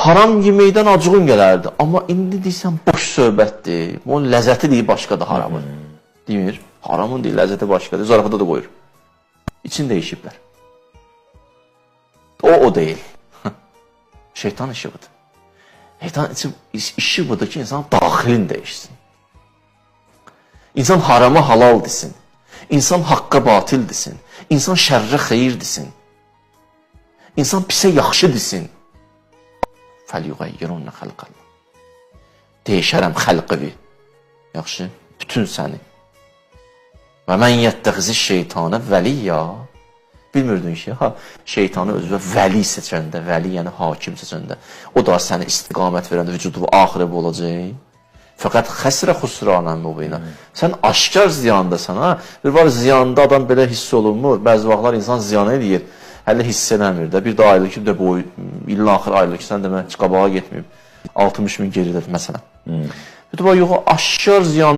haram yeməkdən acığın gələrdi. Amma indi deyirsən, boş söhbətdir. Onun ləzzəti deyir, başqadır haramın. Demir, haramın deyir, ləzzəti başqadır. Zarafata da qoyur. İçin dəyişiblər. O deyil. Şeytan işi budur. Şeytan işi budur ki, insan daxilin dəyişsin. İnsan harama halal desin. İnsan haqqa batil desin. İnsan şərrə xeyir desin. İnsan pisə yaxşı desin. فَلْيُغَيِّرُنَّ خَلْقَ اللّٰهِ Deyişərəm xəlqıvi. Yaxşı, bütün səni. Və mən yəttəxizi şeytanə vəliyya. Bilmirdin ki, şeytanı özünə vəli seçəndə, vəli yəni hakim seçəndə, o da səni istiqamət verəndə vücudu axirə bu olacaq. Fəqət xəsrə xusranən mübinə. Sən aşkar ziyandasan, ha? Bir var ziyanda adam belə hiss olunmur. Bəzi vaxtlar insan ziyan edir, hələ hiss eləmir də. Bir də ayılır ki, bu ilin axır ayılır ki, sən demək qabağa getməyib. 60 min geridədir məsələn. Bir də yox, aşkar ziyan